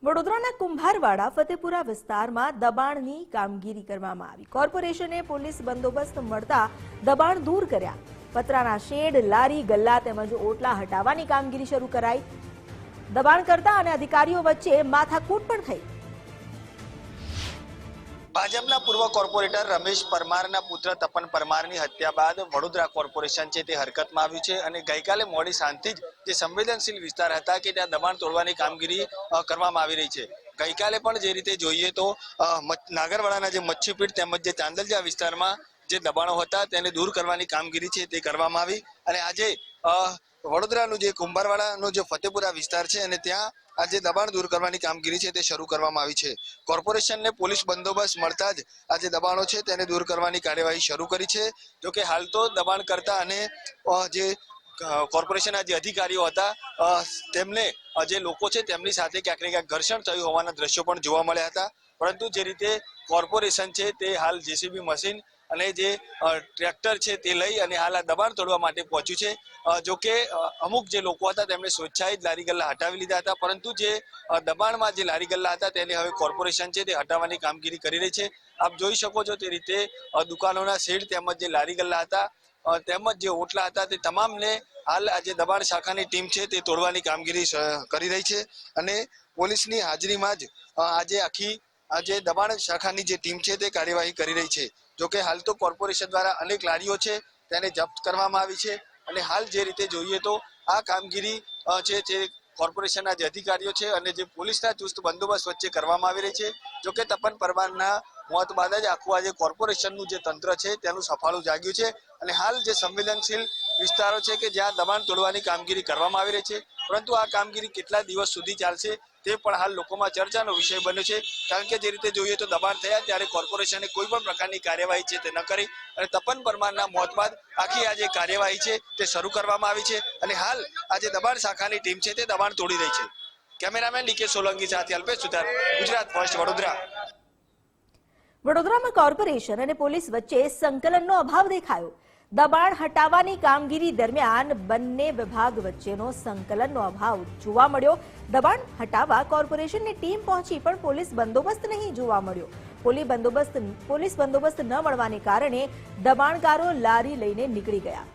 વડોદરાના કુંભારવાડા ફતેપુરા વિસ્તારમાં દબાણની કામગીરી કરવામાં આવી। કોર્પોરેશને પોલીસ બંદોબસ્ત મળતા દબાણ દૂર કર્યા। પતરાના શેડ, લારી, ગલ્લા તેમજ ઓટલા હટાવવાની કામગીરી શરૂ કરાઈ। દબાણકર્તા અને અધિકારીઓ વચ્ચે માથાકૂટ પણ થઈ। ભાજપના પૂર્વ કોર્પોરેટર રમેશ પરમારના પુત્ર તપન પરમારની હત્યા બાદ વડોદરા કોર્પોરેશન છે તે હરકતમાં આવ્યું છે અને ગઈકાલે મોડી સાંજથી જ જે સંવેદનશીલ વિસ્તાર હતા કે ત્યાં દબાણ તોડવાની કામગીરી કરવામાં આવી રહી છે। ગઈકાલે પણ જે રીતે જોઈએ તો નાગરવાડાના જે મચ્છીપીટ તેમજ જે ચાંદલજા વિસ્તારમાં જે દબાણો હતા તેને દૂર કરવાની કામગીરી છે તે કરવામાં આવી અને આજે વડોદરાનું જે કુંભારવાડાનો જે ફતેપુરા વિસ્તાર છે અને ત્યાં આજે દબાણ દૂર કરવાની કામગીરી છે તે શરૂ કરવામાં આવી છે। કોર્પોરેશનને પોલીસ બંદોબસ્ત મળતા જ આજે દબાણો છે તેને દૂર કરવાની કાર્યવાહી શરૂ કરી છે। જોકે હાલ તો દબાણ કરતા અને જે કોર્પોરેશનના જે અધિકારીઓ હતા તેમને જે લોકો છે તેમની સાથે ક્યાંક ને ક્યાંક ઘર્ષણ થયું હોવાના દ્રશ્યો પણ જોવા મળ્યા હતા। પરંતુ જે રીતે કોર્પોરેશન છે તે હાલ જેસીબી મશીન અને જે ટ્રેક્ટર છે તે લઈ અને હાલ આ દબાણ તોડવા માટે પહોંચ્યું છે। જોકે અમુક જે લોકો હતા તેમણે સ્વેચ્છાએ જ લારી ગલ્લા હટાવી લીધા હતા, પરંતુ જે દબાણમાં જે લારી ગલ્લા હતા તેને હવે કોર્પોરેશન છે તે હટાવવાની કામગીરી કરી રહી છે। આપ જોઈ શકો છો તે રીતે દુકાનોના શેડ તેમજ જે લારી ગલ્લા હતા તેમજ જે ઓટલા હતા તે તમામને હાલ આજે દબાણ શાખાની ટીમ છે તે તોડવાની કામગીરી કરી રહી છે અને પોલીસની હાજરીમાં જ આજે આખી આજે દબાણ શાખાની જે ટીમ છે તે કાર્યવાહી કરી રહી છે। જોકે હાલ તો કોર્પોરેશન દ્વારા અનેક લારીઓ છે તેને જપ્ત કરવામાં આવી છે અને હાલ જે રીતે જોઈએ તો આ કામગીરી છે જે કોર્પોરેશનના જે અધિકારીઓ છે અને જે પોલીસના ચુસ્ત બંદોબસ્ત વચ્ચે કરવામાં આવી રહી છે। જોકે તપન પરમારના મોત બાદ જ આખું આજે કોર્પોરેશનનું જે તંત્ર છે તેનું સફાળું જાગ્યું છે અને હાલ જે સંવેદનશીલ વિસ્તારો છે કે જ્યાં દબાણ તોડવાની કામગીરી કરવામાં આવી રહી છે, પરંતુ આ કામગીરી કેટલા દિવસ સુધી ચાલશે તે પણ હાલ લોકોમાં ચર્ચાનો વિષય બન્યો છે। કારણ કે જે રીતે જોઈએ તો દબાણ થયા ત્યારે કોર્પોરેશને કોઈ પણ પ્રકારની કાર્યવાહી છે તે ન કરી અને તપન પરમારના મોત બાદ આખી આ જે કાર્યવાહી છે તે શરૂ કરવામાં આવી છે અને હાલ આજે દબાણ શાખાની ટીમ છે તે દબાણ તોડી રહી છે। કેમેરામેન ડીકે સોલંકી સાથે અલ્પેશ સુતાર, ગુજરાત ફર્સ્ટ, વડોદરા। વડોદરામાં કોર્પોરેશન અને પોલીસ વચ્ચે સંકલનનો અભાવ દેખાયો। દબાણ હટાવવાની કામગીરી દરમિયાન બંને વિભાગ વચ્ચેનો સંકલનનો અભાવ જોવા મળ્યો। દબાણ હટાવવા કોર્પોરેશનની ટીમ પહોંચી પણ પોલીસ બંદોબસ્ત નહીં જોવા મળ્યો। પોલીસ બંદોબસ્ત ન મળવાને કારણે દબાણકારો લારી લઈને નીકળી ગયા।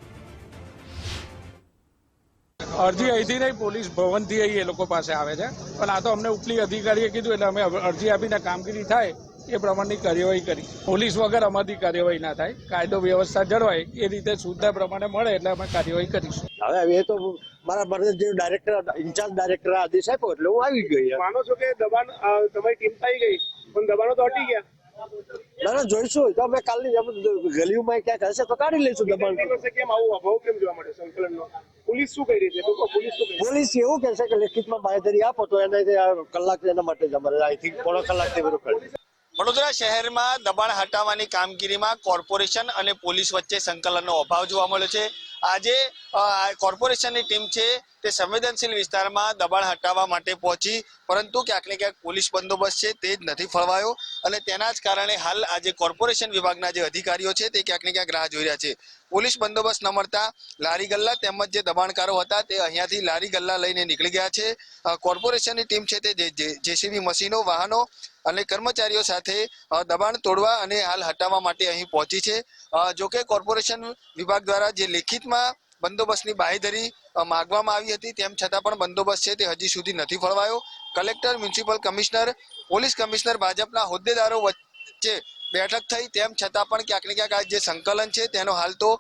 અરજી અહીંથી નહીં, પોલીસ ભવનથી અહીં એ લોકો પાસે આવે છે, પણ આ તો અમને ઉપલી અધિકારીએ કીધું એટલે અમે અરજી આપીને કામગીરી થાય એ પ્રમાણની કાર્યવાહી કરી। પોલીસ વગર અમારી કાર્યવાહી ના થાય, કાયદો વ્યવસ્થા જળવાય એ રીતે સુવિધા પ્રમાણે મળે એટલે અમે કાર્યવાહી કરીશું। હવે એ તો મારા જે ડાયરેક્ટર ઇન્ચાર્જ ડાયરેક્ટર આદેશ આપ્યો એટલે હું આવી ગઈ। માનો છો કે દબાણ તમારી ટીમ થઈ ગઈ પણ દબાણો તો હટી ગયા? ના જોઈશું તો અમે કાલની ગલીઓમાં ક્યાંક હશે તો કાઢી લઈશું દબાણ। કેમ આવું અભાવ કેમ જોવા મળે સંકલનનો? પોલીસ શું કરી રહી છે? પોલીસ એવું કહેશે કે લેખિતમાં બાંહેધરી આપો તો એને કલાક એના માટે જ અમારે આઈથી પોણો કલાકથી બધું કરી। વડોદરા શહેરમાં દબાણ હટાવવાની કામગીરીમાં કોર્પોરેશન અને પોલીસ વચ્ચે સંકલનનો અભાવ જોવા મળ્યો છે। આજે કોર્પોરેશનની ટીમ છે તે સંવેદનશીલ વિસ્તારમાં દબાણ હટાવવા માટે પહોંચી, પરંતુ ક્યાંક ને ક્યાંક પોલીસ બંદોબસ્ત છે તે જ નથી ફળવાયો અને તેના જ કારણે હાલ આજે કોર્પોરેશન વિભાગના જે અધિકારીઓ છે તે ક્યાંક ને ક્યાંક રાહ જોઈ રહ્યા છે। પોલીસ બંદોબસ્ત ન મળતા લારી ગલ્લા તેમજ જે દબાણકારો હતા તે અહીંયાથી લારી ગલ્લા લઈને નીકળી ગયા છે। કોર્પોરેશનની ટીમ છે તે જેસીબી મશીનો, વાહનો અને કર્મચારીઓ સાથે દબાણ તોડવા અને હાલ હટાવવા માટે અહીં પહોંચી છે। જોકે કોર્પોરેશન વિભાગ દ્વારા જે લેખિતમાં બંદોબસ્તની બાંહેધરી માંગવામાં આવી હતી તેમ છતાં પણ બંદોબસ્ત છે તે હજી સુધી નથી ફળવાયો। Collector, municipal commissioner, police commissioner, ભાજપના હોદ્દેદારો વચ્ચે બેઠક થઈ તેમ છતાં પણ ક્યાંક ને ક્યાંક આ જે સંકલન છે તેનો હાલ તો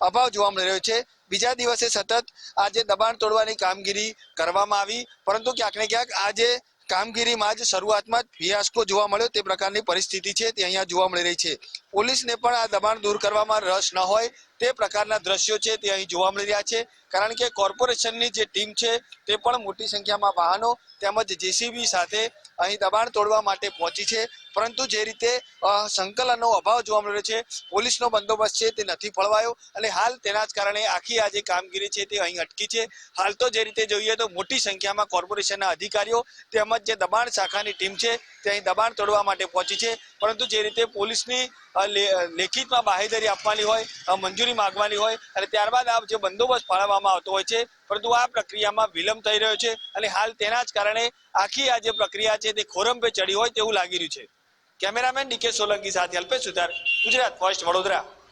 અભાવ જોવા મળી રહ્યો છે। બીજા દિવસે સતત આજે દબાણ તોડવાની કામગીરી કરવામાં આવી, પરંતુ ક્યાંક ને ક્યાંક આજે કામગીરીમાં જ શરૂઆતમાં જ ફિયાસ્કો જોવા મળ્યો તે પ્રકારની પરિસ્થિતિ છે તે અહીંયા જોવા મળી રહી છે। પોલીસને પણ આ દબાણ દૂર કરવામાં રસ ન હોય તે પ્રકારના દ્રશ્યો છે તે અહીં જોવા મળી રહ્યા છે, કારણ કે કોર્પોરેશનની જે ટીમ છે તે પણ મોટી સંખ્યામાં વાહનો તેમજ જેસીબી સાથે અહીં દબાણ તોડવા માટે પહોંચી છે, પરંતુ જે રીતે સંકલનનો અભાવ જોવા મળી રહ્યો છે, પોલીસનો બંદોબસ્ત છે તે નથી ફળવાયો અને હાલ તેના જ કારણે આખી આ જે કામગીરી છે તે અહીં અટકી છે। હાલ તો જે રીતે જોઈએ તો મોટી સંખ્યામાં કોર્પોરેશનના અધિકારીઓ તેમજ જે દબાણ શાખાની ટીમ છે તે અહીં દબાણ તોડવા માટે પહોંચી છે, પરંતુ જે રીતે પોલીસની લેખિતમાં બાહેધરી આપવાની હોય, મંજૂરી માંગવાની હોય અને ત્યારબાદ આ જે બંદોબસ્ત ફાળવવામાં આવતો હોય છે, પરંતુ આ પ્રક્રિયામાં વિલંબ થઈ રહ્યો છે અને હાલ તેના જ કારણે આખી આ જે પ્રક્રિયા છે તે ખોરંભે ચડી હોય તેવું લાગી રહ્યું છે. કેમેરામેન ડીકે સોલંકી સાથે અલ્પેશ સુથાર, ગુજરાત ફર્સ્ટ, વડોદરા.